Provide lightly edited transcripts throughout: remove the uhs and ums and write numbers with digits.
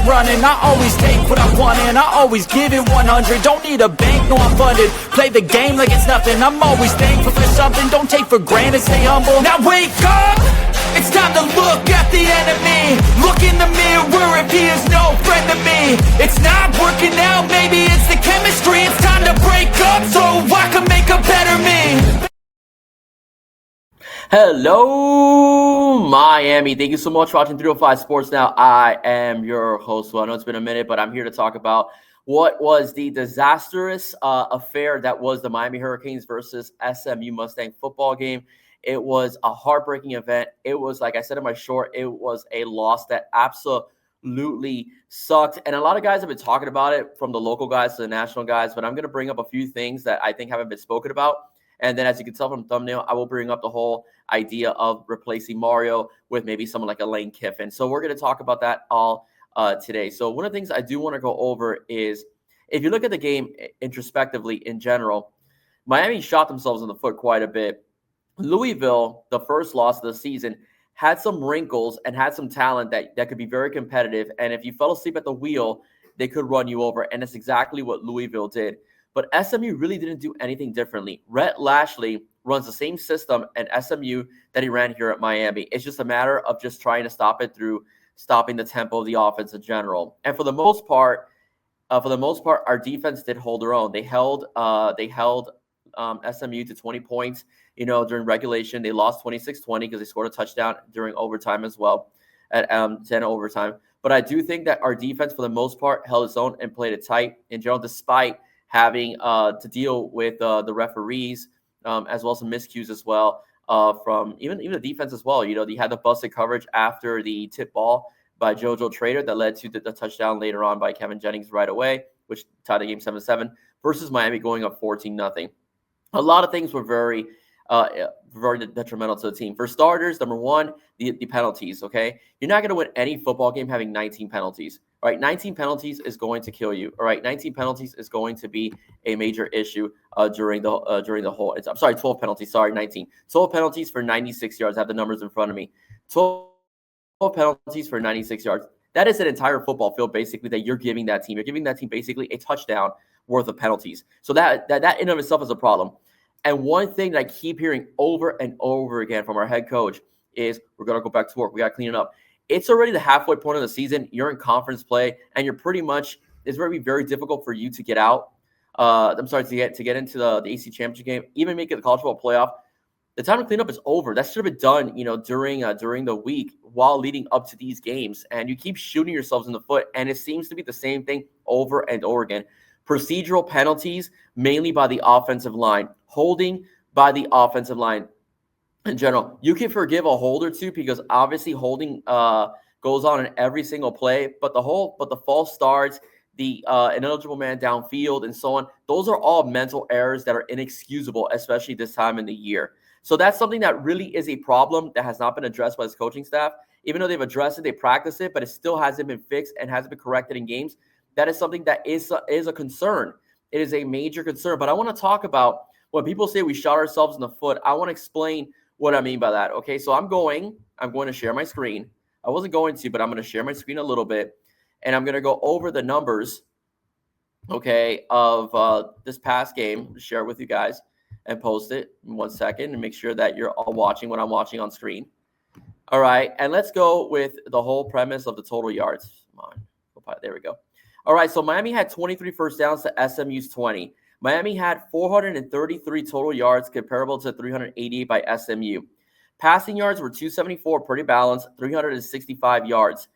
running. I always take what I want and I always give it 100. Don't need a bank, no I'm funded. Play the game like it's nothing. I'm always thankful for something. Don't take for granted, stay humble. Now wake up! It's time to look at the enemy. Look in the mirror if he is no friend to me. It's not working out, maybe it's the chemistry. It's time to break up so I can make a better me. Hello, Miami. Thank you so much for watching 305 Sports Now. I am your host. Well, I know it's been a minute, but I'm here to talk about what was the disastrous affair that was the Miami Hurricanes versus SMU Mustang football game. It was a heartbreaking event. It was, like I said in my short, it was a loss that absolutely sucked. And a lot of guys have been talking about it, from the local guys to the national guys, but I'm going to bring up a few things that I think haven't been spoken about. And then, as you can tell from the thumbnail, I will bring up the whole idea of replacing Mario with maybe someone like a Lane Kiffin. So we're going to talk about that all today. So one of the things I do want to go over is, if you look at the game introspectively in general, Miami shot themselves in the foot quite a bit. Louisville, the first loss of the season, had some wrinkles and had some talent that could be very competitive. And if you fell asleep at the wheel, they could run you over. And that's exactly what Louisville did. But SMU really didn't do anything differently. Rhett Lashley runs the same system at SMU that he ran here at Miami. It's just a matter of just trying to stop it through stopping the tempo of the offense in general. And for the most part, our defense did hold their own. They held SMU to 20 points, during regulation. They lost 26-20 because they scored a touchdown during overtime as well at 10 overtime. But I do think that our defense, for the most part, held its own and played it tight in general, despite having to deal with the referees, as well as some miscues as well from even the defense as well. They had the busted coverage after the tip ball by JoJo Trader that led to the touchdown later on by Kevin Jennings right away, which tied the game 7-7 versus Miami going up 14-0. A lot of things were very detrimental to the team. For starters, number one, the penalties, okay? You're not going to win any football game having 19 penalties, all right? 19 penalties is going to kill you, all right? 19 penalties is going to be a major issue during the whole – I'm sorry, 12 penalties, 19. 12 penalties for 96 yards. I have the numbers in front of me. 12 penalties for 96 yards. That is an entire football field, basically, that you're giving that team. You're giving that team basically a touchdown worth of penalties. So that in and of itself is a problem. And one thing that I keep hearing over and over again from our head coach is, we're going to go back to work. We got to clean it up. It's already the halfway point of the season. You're in conference play, and you're pretty much – it's going to be very difficult for you to get out. To get into the AC championship game, even make it the college football playoff. The time to clean up is over. That should have been done, during the week while leading up to these games. And you keep shooting yourselves in the foot, and it seems to be the same thing over and over again. Procedural penalties, mainly by the offensive line. Holding by the offensive line in general. You can forgive a hold or two because obviously holding goes on in every single play, but the false starts, the ineligible man downfield, and so on, those are all mental errors that are inexcusable, especially this time in the year. So that's something that really is a problem that has not been addressed by this coaching staff. Even though they've addressed it, they practice it, but it still hasn't been fixed and hasn't been corrected in games. That is something that is a concern. It is a major concern. But I want to talk about when people say we shot ourselves in the foot. I want to explain what I mean by that. Okay, so I'm going to share my screen. I wasn't going to, but I'm going to share my screen a little bit, and I'm going to go over the numbers, okay, of this past game. Share it with you guys and post it in 1 second and make sure that you're all watching what I'm watching on screen. All right, and let's go with the whole premise of the total yards. Come on, there we go. All right, so Miami had 23 first downs to SMU's 20. Miami had 433 total yards, comparable to 388 by SMU. Passing yards were 274, pretty balanced, 365 yards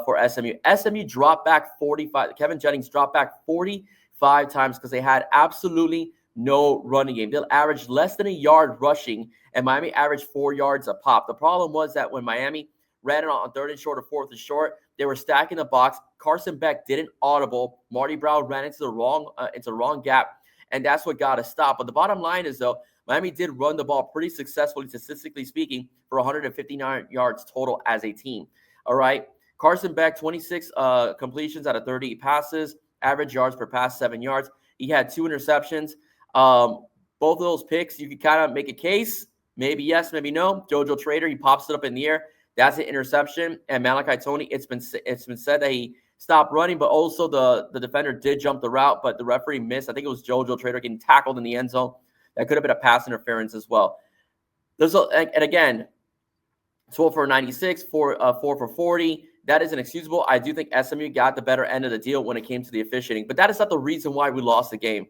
for SMU. SMU dropped back 45. Kevin Jennings dropped back 45 times because they had absolutely no running game. They'll average less than a yard rushing, and Miami averaged 4 yards a pop. The problem was that when Miami ran it on third and short or fourth and short, they were stacking the box. Carson Beck didn't audible. Marty Brown ran into the wrong gap, and that's what got us stopped. But the bottom line is, though, Miami did run the ball pretty successfully, statistically speaking, for 159 yards total as a team. All right. Carson Beck, 26 completions out of 38 passes, average yards per pass, 7 yards. He had 2 interceptions. Both of those picks, you could kind of make a case. Maybe yes, maybe no. JoJo Trader, he pops it up in the air. That's an interception. And Malachi Tony, it's been said that he stop running, but also the defender did jump the route, but the referee missed. I think it was JoJo Trader getting tackled in the end zone. That could have been a pass interference as well. And again, 12 for 96, 4 for 40. That is inexcusable. I do think SMU got the better end of the deal when it came to the officiating, but that is not the reason why we lost the game.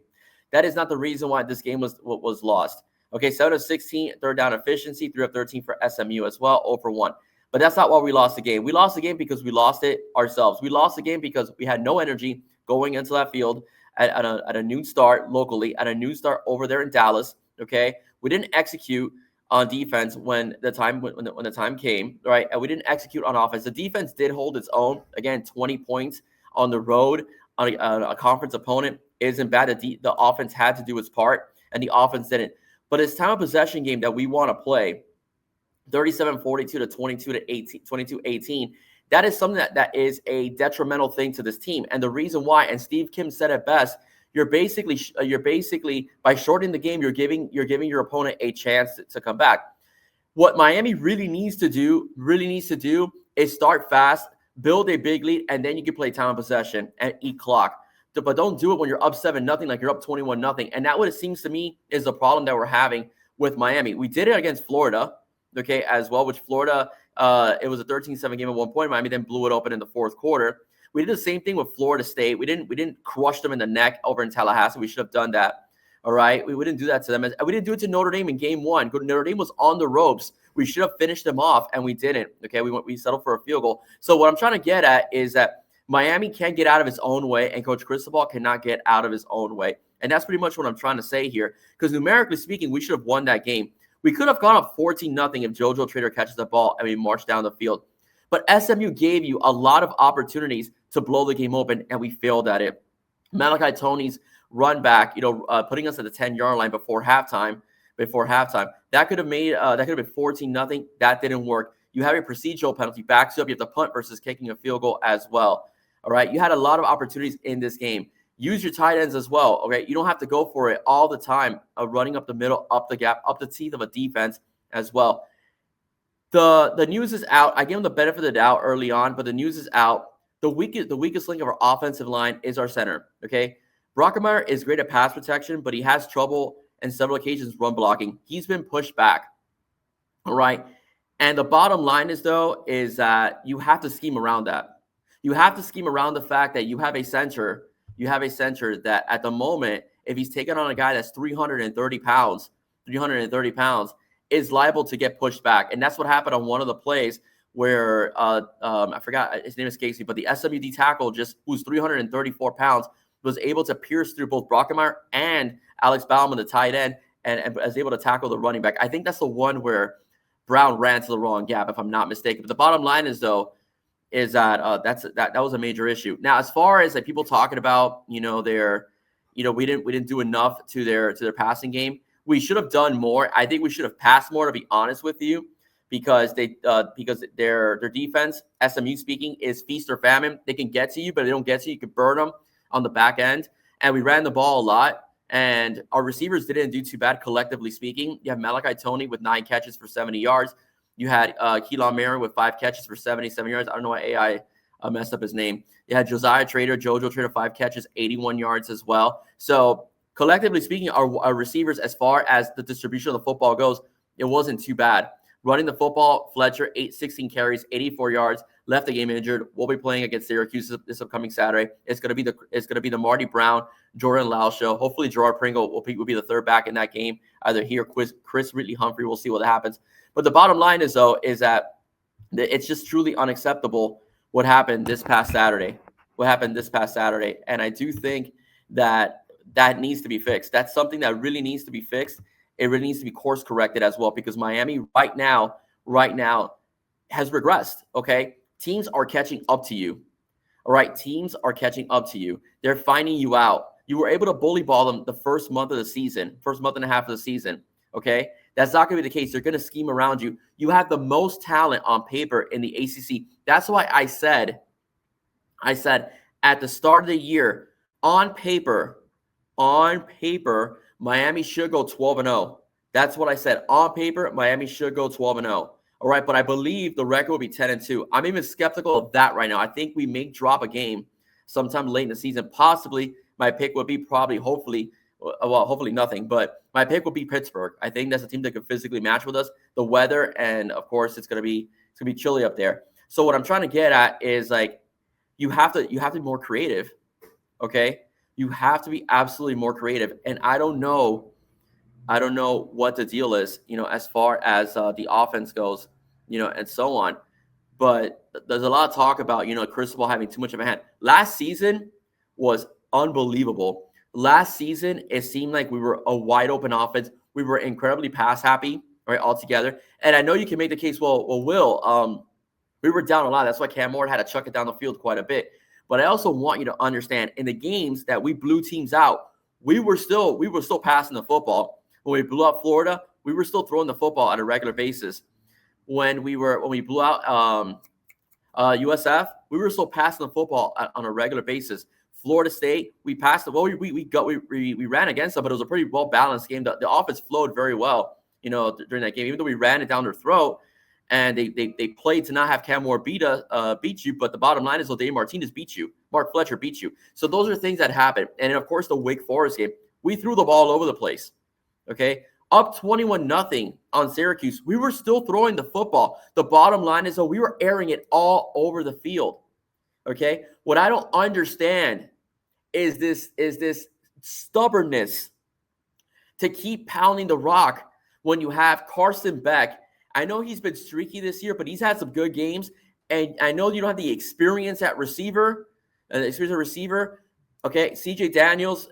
That is not the reason why this game was lost. Okay, 7 of 16, third down efficiency, 3 of 13 for SMU as well, 0 for 1. But that's not why we lost the game. We lost the game because we lost it ourselves. We lost the game because we had no energy going into that field at a noon start locally, at a noon start over there in Dallas. Okay, we didn't execute on defense when the time came, right? And we didn't execute on offense. The defense did hold its own. Again, 20 points on the road on a conference opponent isn't bad. The offense had to do its part, and the offense didn't. But it's time of possession game that we want to play. 37-42 to 22-18. That is something that is a detrimental thing to this team. And the reason why, and Steve Kim said it best, you're basically by shortening the game, you're giving your opponent a chance to come back. What Miami really needs to do is start fast, build a big lead, and then you can play time of possession and eat clock. But don't do it when you're up 7-0, like you're up 21-0. And that what it seems to me is the problem that we're having with Miami. We did it against Florida, okay, as well, which Florida, it was a 13-7 game at one point. Miami then blew it open in the fourth quarter. We did the same thing with Florida State. We didn't crush them in the neck over in Tallahassee. We should have done that. All right. We didn't do that to them. And we didn't do it to Notre Dame in game one. Notre Dame was on the ropes. We should have finished them off, and we didn't. Okay. We settled for a field goal. So what I'm trying to get at is that Miami can't get out of his own way, and Coach Cristobal cannot get out of his own way. And that's pretty much what I'm trying to say here. Because numerically speaking, we should have won that game. We could have gone up 14-0 if JoJo Trader catches the ball and we march down the field. But SMU gave you a lot of opportunities to blow the game open, and we failed at it. Malachi Tony's run back, putting us at the 10-yard line before halftime. That could have been 14-0. That didn't work. You have a procedural penalty, backs you up. You have to punt versus kicking a field goal as well. All right. You had a lot of opportunities in this game. Use your tight ends as well. Okay. You don't have to go for it all the time, running up the middle, up the gap, up the teeth of a defense as well. The news is out. I gave them the benefit of the doubt early on, but the news is out. The weakest link of our offensive line is our center. Okay. Brockemeyer is great at pass protection, but he has trouble in several occasions run blocking. He's been pushed back. All right. And the bottom line is that you have to scheme around that. You have to scheme around the fact that you have a center that at the moment, if he's taking on a guy that's 330 pounds, is liable to get pushed back. And that's what happened on one of the plays where I forgot his name escapes me, but the SMU D tackle who's 334 pounds was able to pierce through both Brockemeyer and Alex Bauman, the tight end, and was able to tackle the running back. I think that's the one where Brown ran to the wrong gap, if I'm not mistaken. But the bottom line is that that was a major issue. Now, as far as like people talking about, we didn't do enough to their passing game. We should have done more. I think we should have passed more, to be honest with you, because their defense, SMU speaking, is feast or famine. They can get to you, but they don't get to you. You can burn them on the back end. And we ran the ball a lot. And our receivers didn't do too bad, collectively speaking. You have Malachi Tony with 9 catches for 70 yards. You had Keelan Marin with 5 catches for 77 yards. I don't know why AI messed up his name. You had JoJo Trader, 5 catches, 81 yards as well. So collectively speaking, our receivers, as far as the distribution of the football goes, it wasn't too bad. Running the football, Fletcher, 16 carries, 84 yards, left the game injured. We'll be playing against Syracuse this upcoming Saturday. It's gonna be the Marty Brown, Jordan Lau show. Hopefully Gerard Pringle will be the third back in that game. Either he or Chris Ridley-Humphrey. We'll see what happens. But the bottom line is that it's just truly unacceptable what happened this past Saturday. And I do think that needs to be fixed. That's something that really needs to be fixed. It really needs to be course corrected as well, because Miami right now has regressed. Okay. Teams are catching up to you. All right. Teams are catching up to you. They're finding you out. You were able to bully ball them the first month and a half of the season. Okay. That's not going to be the case. They're going to scheme around you. You have the most talent on paper in the ACC. That's why I said at the start of the year, on paper, Miami should go 12-0. That's what I said. On paper, Miami should go 12-0. All right, but I believe the record will be 10-2. I'm even skeptical of that right now. I think we may drop a game sometime late in the season. Possibly, my pick would be hopefully nothing. But my pick would be Pittsburgh. I think that's a team that could physically match with us. The weather, and of course, it's gonna be chilly up there. So what I'm trying to get at is like you have to be more creative. Okay, you have to be absolutely more creative. And I don't know what the deal is, as far as the offense goes, and so on. But there's a lot of talk about, Cristobal having too much of a hand. Last season was unbelievable. Last season, it seemed like we were a wide open offense. We were incredibly pass happy, right, altogether. And I know you can make the case, Will, we were down a lot. That's why Cam Ward had to chuck it down the field quite a bit. But I also want you to understand, in the games that we blew teams out, we were still passing the football. When we blew out Florida, we were still throwing the football on a regular basis. When we blew out USF, we were still passing the football on a regular basis. Florida State, we passed the we ran against them, but it was a pretty well balanced game. The offense flowed very well, during that game. Even though we ran it down their throat, and they played to not have Cam Ward beat you, but the bottom line is Dave Martinez beat you, Mark Fletcher beat you. So those are things that happen. And then, of course, the Wake Forest game, we threw the ball all over the place. Okay, up 21-0 on Syracuse. We were still throwing the football. The bottom line is, we were airing it all over the field. Okay, what I don't understand is this stubbornness to keep pounding the rock when you have Carson Beck. I know he's been streaky this year, but he's had some good games. And I know you don't have the experience at receiver, Okay, CJ Daniels,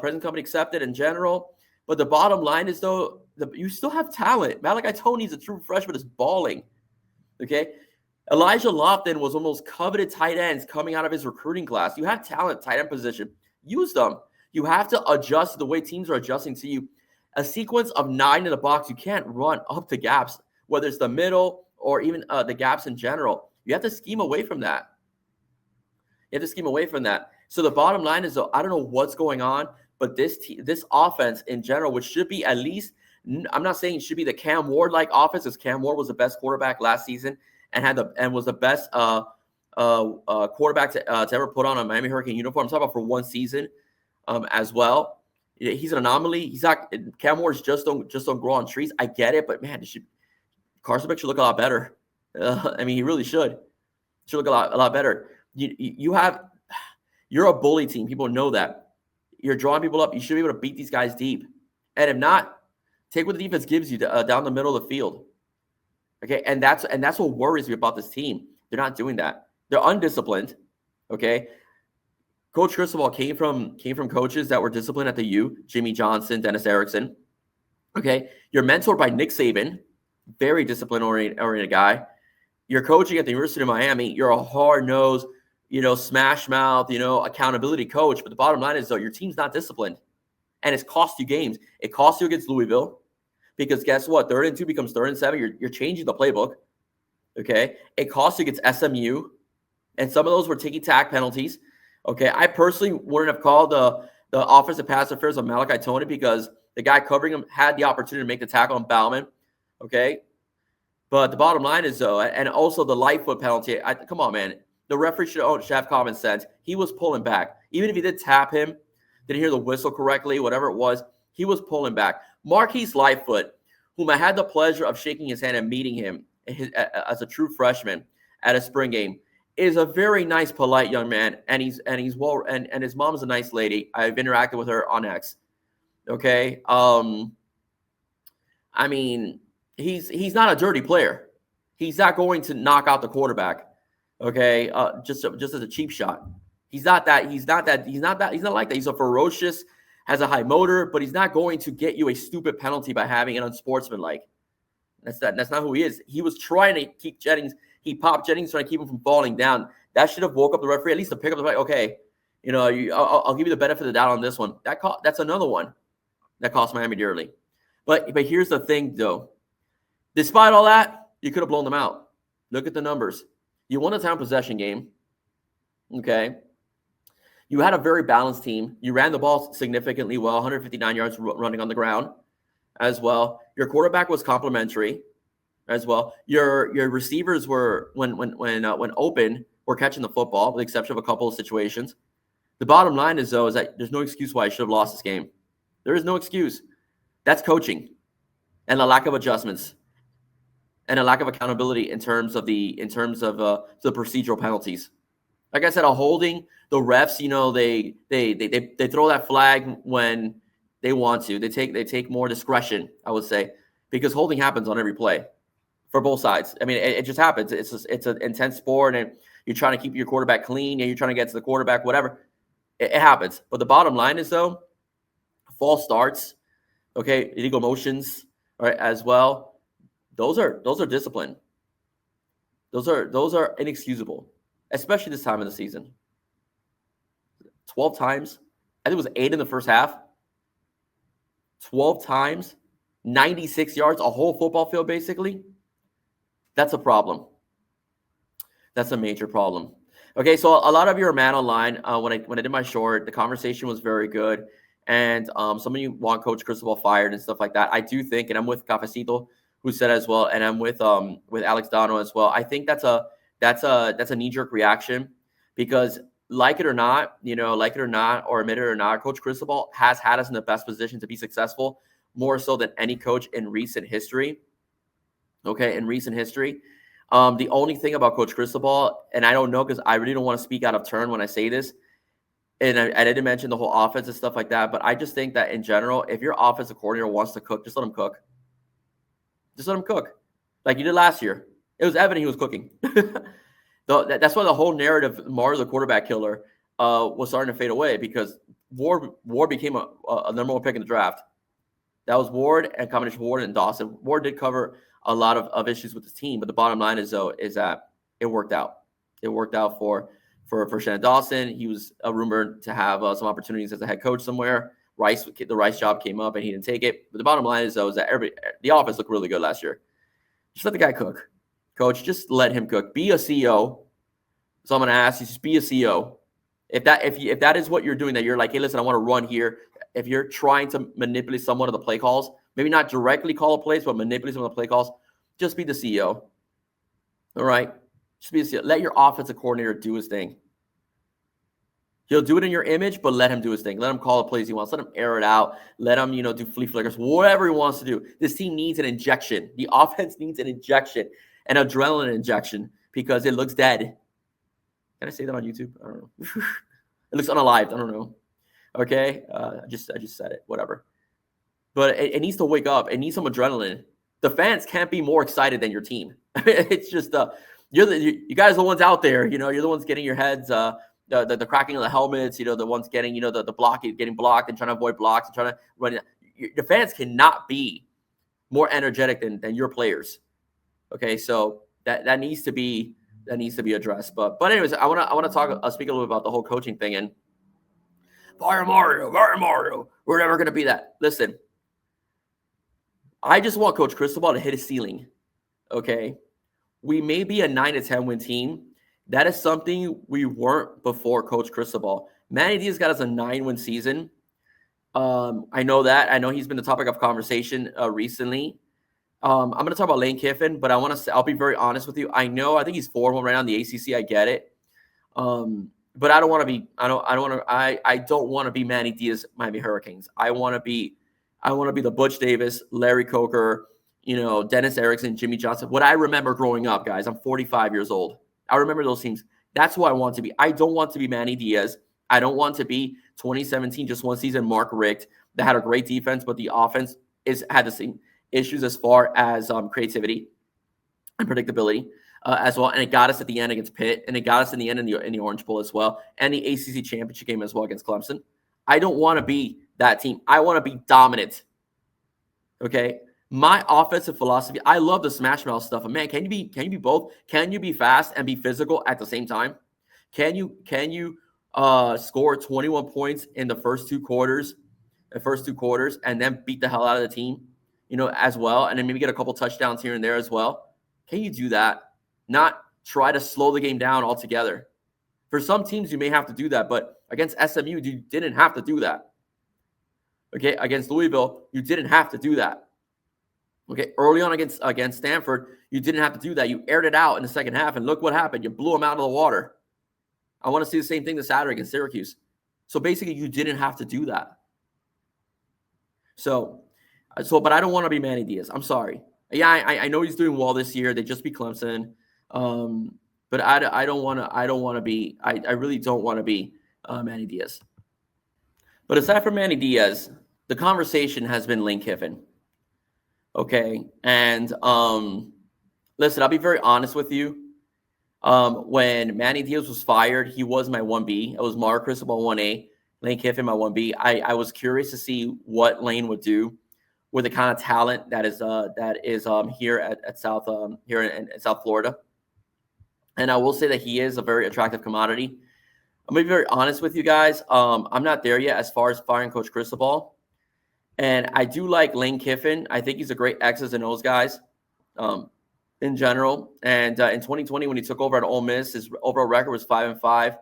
present company accepted in general. But the bottom line is, though, you still have talent. Malachi Tony's a true freshman, is balling. Okay? Elijah Lofton was one of the most coveted tight ends coming out of his recruiting class. You have talent, tight end position. Use them. You have to adjust to the way teams are adjusting to you. A sequence of 9 in the box, you can't run up the gaps, whether it's the middle or even the gaps in general. You have to scheme away from that. So the bottom line is, though, I don't know what's going on, but this offense in general, which should be at least, I'm not saying it should be the Cam Ward-like offense, because Cam Ward was the best quarterback last season and was the best quarterback to ever put on a Miami Hurricane uniform. I'm talking about for one season as well. He's an anomaly. He's not. Cam Ward's just don't grow on trees. I get it, but man, Carson Beck should look a lot better. He really should. Should look a lot better. You're a bully team. People know that. You're drawing people up. You should be able to beat these guys deep. And if not, take what the defense gives you down the middle of the field. Okay, and that's what worries me about this team. They're not doing that. They're undisciplined. Okay, Coach Cristobal came from coaches that were disciplined at the U. Jimmy Johnson, Dennis Erickson. Okay, you're mentored by Nick Saban, very discipline-oriented guy. You're coaching at the University of Miami. You're a hard-nosed, smash mouth, accountability coach. But the bottom line is, though, your team's not disciplined, and it's cost you games. It cost you against Louisville, because guess what? 3rd and 2 becomes 3rd and 7. You're changing the playbook. Okay, it cost you against SMU, and some of those were ticky-tack penalties. Okay, I personally wouldn't have called the offensive pass interference of Malachi Tony, because the guy covering him had the opportunity to make the tackle on Bauman. Okay, but the bottom line is, though, and also the light foot penalty. Come on, man. The referee should have common sense. He was pulling back. Even if he did tap him, didn't hear the whistle correctly, whatever it was, he was pulling back. Marquise Lightfoot, whom I had the pleasure of shaking his hand and meeting him as a true freshman at a spring game, is a very nice, polite young man, and he's well, and his mom is a nice lady. I've interacted with her on X. Okay, he's not a dirty player. He's not going to knock out the quarterback. Okay, just as a cheap shot. He's not like that. He's a ferocious, has a high motor, but he's not going to get you a stupid penalty by having an unsportsmanlike. That's not who he is. He was trying to keep Jennings. He popped Jennings, trying to keep him from falling down. That should have woke up the referee, at least to pick up the fight. Okay, I'll give you the benefit of the doubt on this one. That's another one that cost Miami dearly. But here's the thing, though. Despite all that, you could have blown them out. Look at the numbers. You won a time possession game. Okay. You had a very balanced team. You ran the ball significantly well, 159 yards running on the ground as well. Your quarterback was complimentary. as well. Your receivers were when open were catching the football, with the exception of a couple of situations. The bottom line is though is that there's no excuse why I should have lost this game. There is no excuse. That's coaching and a lack of adjustments and a lack of accountability in terms of the procedural penalties. Like I said, a holding, the refs, they throw that flag when they want to. They take more discretion, I would say, because holding happens on every play for both sides. I mean, it just happens. It's an intense sport, and you're trying to keep your quarterback clean, and you're trying to get to the quarterback, whatever. It happens. But the bottom line is, though, false starts, okay, illegal motions, all right, as well. Those are discipline. Those are inexcusable, especially this time of the season. 12 times. I think it was 8 in the first half. 12 times, 96 yards, a whole football field basically. That's a problem. That's a major problem. Okay, so a lot of you are mad online. When I did my short, the conversation was very good. And some of you want Coach Cristobal fired and stuff like that. I do think, and I'm with Cafecito, who said as well, and I'm with Alex Dono as well. I think that's a knee-jerk reaction because like it or not, or admit it or not, Coach Cristobal has had us in the best position to be successful, more so than any coach in recent history. Okay, in recent history. The only thing about Coach Cristobal, and I don't know because I really don't want to speak out of turn when I say this, and I didn't mention the whole offense and stuff like that, but I just think that in general, if your offensive coordinator wants to cook, just let him cook. Just let him cook. Like you did last year. It was evident he was cooking. That's why the whole narrative, Mario the quarterback killer, was starting to fade away because Ward became a number one pick in the draft. That was Ward and combination Ward and Dawson. Ward did cover a lot of issues with his team, but the bottom line is that it worked out. It worked out for Shannon Dawson. He was rumored to have some opportunities as a head coach somewhere. The Rice job came up and he didn't take it. But the bottom line is that the offense looked really good last year. Just let the guy cook. Coach, just let him cook. Be a CEO. So I'm going to ask you, just be a CEO. If that is what you're doing, that you're like, hey, listen, I want to run here. If you're trying to manipulate somewhat of the play calls, maybe not directly call a plays, but manipulate some of the play calls, just be the CEO. All right? Just be the CEO. Let your offensive coordinator do his thing. He'll do it in your image, but let him do his thing. Let him call the plays he wants. Let him air it out. Let him, do flea flickers, whatever he wants to do. This team needs an injection. The offense needs an injection, an adrenaline injection, because it looks dead. Can I say that on YouTube? I don't know. It looks unalived. I don't know. Okay? I just said it. Whatever. But it needs to wake up. It needs some adrenaline. The fans can't be more excited than your team. It's just you guys are the ones out there. You're the ones getting your heads. The cracking of the helmets. The ones getting the blocking, getting blocked and trying to avoid blocks and trying to run. The fans cannot be more energetic than your players. Okay, so that needs to be addressed. But anyways, I want to speak a little bit about the whole coaching thing and fire Mario. We're never gonna be that. Listen. I just want Coach Cristobal to hit his ceiling, okay? We may be a 9-10 win team. That is something we weren't before Coach Cristobal. Manny Diaz got us a 9-win season. I know that. I know he's been the topic of conversation recently. I'm going to talk about Lane Kiffin, but I'll be very honest with you. I think he's 4-1 right now in the ACC. I get it. But I don't want to be Manny Diaz, Miami Hurricanes. I want to be the Butch Davis, Larry Coker, Dennis Erickson, Jimmy Johnson. What I remember growing up, guys, I'm 45 years old. I remember those teams. That's who I want to be. I don't want to be Manny Diaz. I don't want to be 2017, just one season, Mark Richt, that had a great defense, but the offense had the same issues as far as creativity and predictability as well. And it got us at the end against Pitt, and it got us in the end in the Orange Bowl as well, and the ACC championship game as well against Clemson. I don't want to be that team. I want to be dominant. Okay? My offensive philosophy, I love the smash mouth stuff. And man, can you be both? Can you be fast and be physical at the same time? Can you score 21 points in the first two quarters, and then beat the hell out of the team, as well, and then maybe get a couple touchdowns here and there as well? Can you do that? Not try to slow the game down altogether. For some teams, you may have to do that, but against SMU, you didn't have to do that. Okay, against Louisville, you didn't have to do that. Okay, early on against Stanford, you didn't have to do that. You aired it out in the second half, and look what happened. You blew them out of the water. I want to see the same thing this Saturday against Syracuse. So basically, you didn't have to do that. So, but I don't want to be Manny Diaz. I'm sorry. Yeah, I know he's doing well this year. They just beat Clemson, but I don't want to. I don't want to be. I really don't want to be Manny Diaz. But aside from Manny Diaz, the conversation has been Lane Kiffin. Okay, and listen, I'll be very honest with you. When Manny Diaz was fired, he was my 1B. It was Mario Cristobal 1A, Lane Kiffin my 1B. I was curious to see what Lane would do with the kind of talent that is here at South here in South Florida. And I will say that he is a very attractive commodity. I'm gonna be very honest with you guys. I'm not there yet as far as firing Coach Cristobal. And I do like Lane Kiffin. I think he's a great X's and O's guys in general. And in 2020, when he took over at Ole Miss, his overall record was 5-5,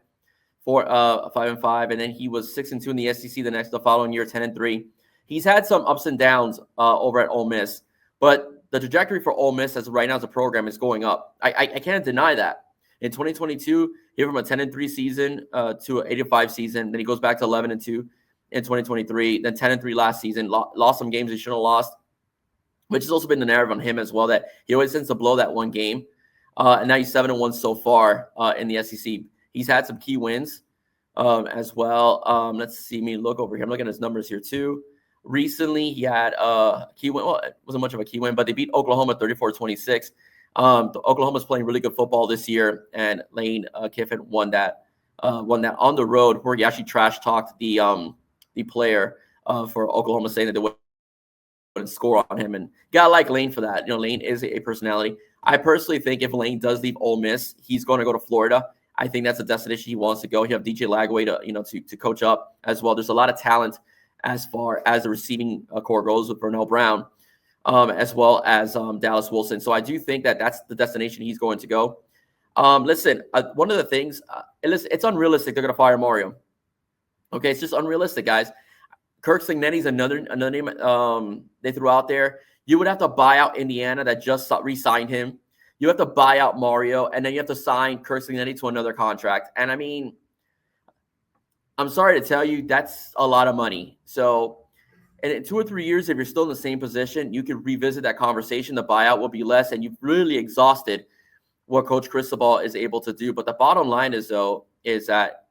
5-5, and then he was 6-2 in the SEC the following year, 10-3. He's had some ups and downs over at Ole Miss, but the trajectory for Ole Miss as right now as a program is going up. I can't deny that. In 2022, he went from a 10-3 season to an 8-5 season. Then he goes back to 11-2. In 2023, then 10-3 last season, lost some games he shouldn't have lost, which has also been the narrative on him as well, that he always tends to blow that one game. And now he's 7-1 so far in the SEC. He's had some key wins as well. Let's see me look over here. I'm looking at his numbers here too. Recently, he had a key win. Well, it wasn't much of a key win, but they beat Oklahoma 34-26. Oklahoma's playing really good football this year, and Lane Kiffin won that on the road, where he actually trash talked the player for Oklahoma, saying that they wouldn't score on him. And gotta like Lane for that. You know, Lane is a personality. I personally think if Lane does leave Ole Miss, he's going to go to Florida. I think that's a destination he wants to go. You have DJ Lagway to coach up as well. There's a lot of talent as far as the receiving core goes with Burnell Brown, as well as Dallas Wilson. So I do think that that's the destination he's going to go. Listen, one of the things, it's unrealistic they're going to fire Mario. Okay, it's just unrealistic, guys. Kirk Cignetti's another name they threw out there. You would have to buy out Indiana that just re-signed him. You have to buy out Mario, and then you have to sign Kirk Cignetti to another contract. And I mean, I'm sorry to tell you, that's a lot of money. So, and in 2 or 3 years, if you're still in the same position, you could revisit that conversation. The buyout will be less, and you've really exhausted what Coach Cristobal is able to do. But the bottom line is that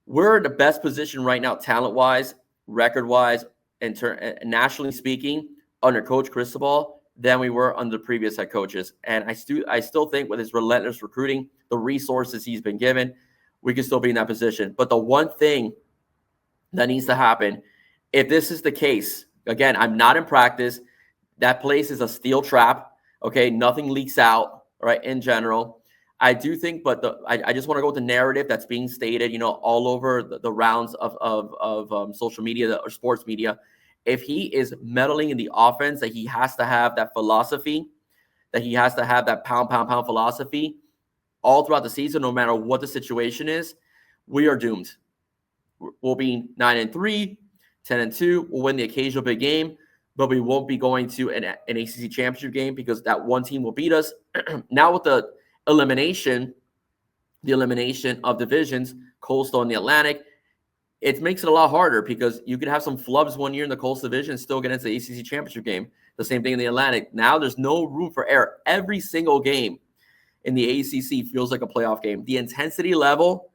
we're in the best position right now, talent-wise, record-wise, and nationally speaking, under Coach Cristobal than we were under the previous head coaches. And I still think with his relentless recruiting, the resources he's been given, we can still be in that position. But the one thing that needs to happen, if this is the case, again, I'm not in practice. That place is a steel trap. Okay, nothing leaks out, right, in general. I do think, but I just want to go with the narrative that's being stated, all over the rounds of social media or sports media. If he is meddling in the offense, that he has to have that philosophy, that he has to have that pound philosophy all throughout the season, no matter what the situation is, we are doomed. We'll be 9-3, 10-2. We'll win the occasional big game, but we won't be going to an ACC championship game because that one team will beat us. Now with the elimination of divisions, Coastal and the Atlantic, it makes it a lot harder because you could have some flubs one year in the Coastal Division and still get into the ACC championship game. The same thing in the Atlantic. Now there's no room for error. Every single game in the ACC feels like a playoff game. The intensity level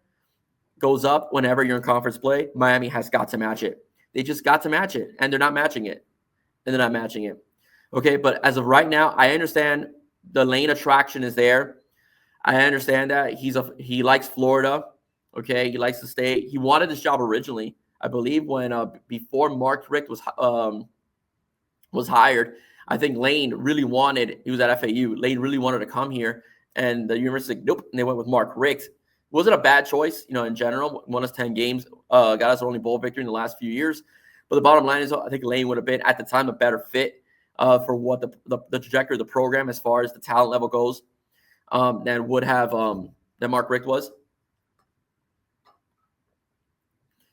goes up whenever you're in conference play. Miami has got to match it. They just got to match it, and they're not matching it. Okay, but as of right now, I understand the Lane attraction is there. I understand that he likes Florida. Okay, he likes to stay. He wanted this job originally, I believe, when before Mark Richt was hired. I think Lane really wanted. He was at FAU. Lane really wanted to come here, and the university said, nope. And they went with Mark Richt. It wasn't a bad choice, in general. Won us 10 games, got us our only bowl victory in the last few years. But the bottom line is, I think Lane would have been at the time a better fit for what the trajectory of the program as far as the talent level goes. Than would have than Mark Richt was.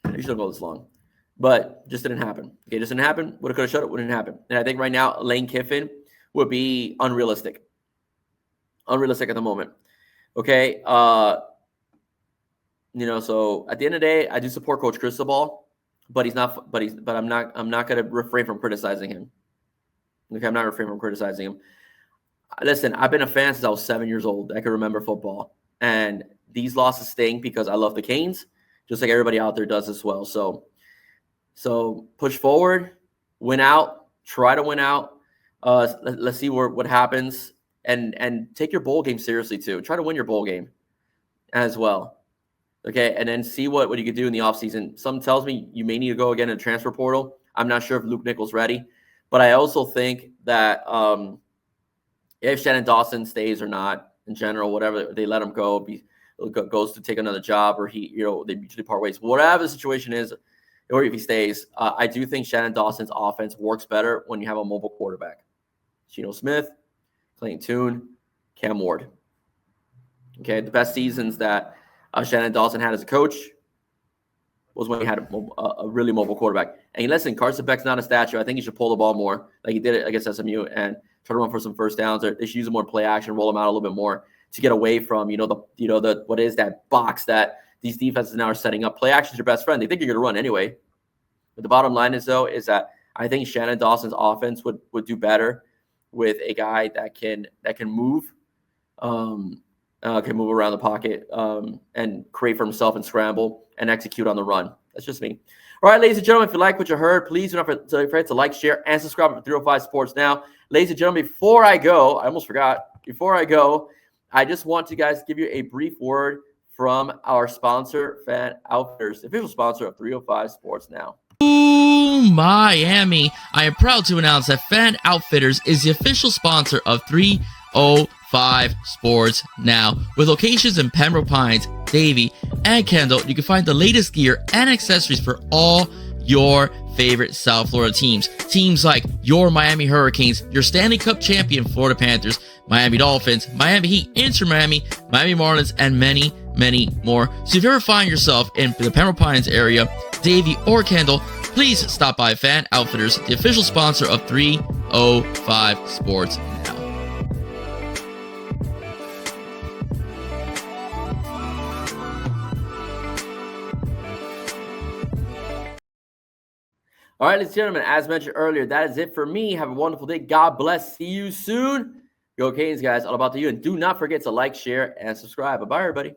You shouldn't go this long. but just didn't happen. Okay, just didn't happen. Would have, could have, should have, wouldn't happen. And I think right now, Lane Kiffin would be unrealistic. Unrealistic at the moment. Okay. So at the end of the day, I do support Coach Cristobal, but I'm not going to refrain from criticizing him. Okay, I'm not refraining from criticizing him. Listen, I've been a fan since I was 7 years old. I can remember football, and these losses sting because I love the Canes, just like everybody out there does as well. So push forward, win out, try to win out. Let's see what happens, and take your bowl game seriously too. Try to win your bowl game as well. Okay, and then see what you could do in the offseason. Something tells me you may need to go again in the transfer portal. I'm not sure if Luke Nichols ready, but I also think that if Shannon Dawson stays or not, in general, whatever they let him go, goes to take another job, or they mutually part ways. Whatever the situation is, or if he stays, I do think Shannon Dawson's offense works better when you have a mobile quarterback. Geno Smith, Clayton Tune, Cam Ward. Okay, the best seasons that Shannon Dawson had as a coach was when he had a really mobile quarterback. And listen, Carson Beck's not a statue. I think he should pull the ball more, like he did it against SMU, and try to run for some first downs. Or they should use him more play action, roll him out a little bit more to get away from the what is that box that these defenses now are setting up. Play action is your best friend. They think you're going to run anyway. But the bottom line is that I think Shannon Dawson's offense would do better with a guy that can move. Can move around the pocket and create for himself and scramble and execute on the run. That's just me. All right, ladies and gentlemen, if you like what you heard, please do not forget to like, share, and subscribe to 305 Sports Now. Ladies and gentlemen, before I go, I almost forgot. Before I go, I just want to guys give you a brief word from our sponsor, Fan Outfitters, the official sponsor of 305 Sports Now. Miami. I am proud to announce that Fan Outfitters is the official sponsor of 305 Sports Now. With locations in Pembroke Pines, Davie, and Kendall, you can find the latest gear and accessories for all your favorite South Florida teams. Teams like your Miami Hurricanes, your Stanley Cup champion Florida Panthers, Miami Dolphins, Miami Heat, Inter Miami, Miami Marlins, and many, many more. So if you ever find yourself in the Pembroke Pines area, Davie, or Kendall, please stop by Fan Outfitters, the official sponsor of 305 Sports Now. All right, ladies and gentlemen, as mentioned earlier, that is it for me. Have a wonderful day. God bless. See you soon. Go Canes, guys. All about to you. And do not forget to like, share, and subscribe. Bye-bye, everybody.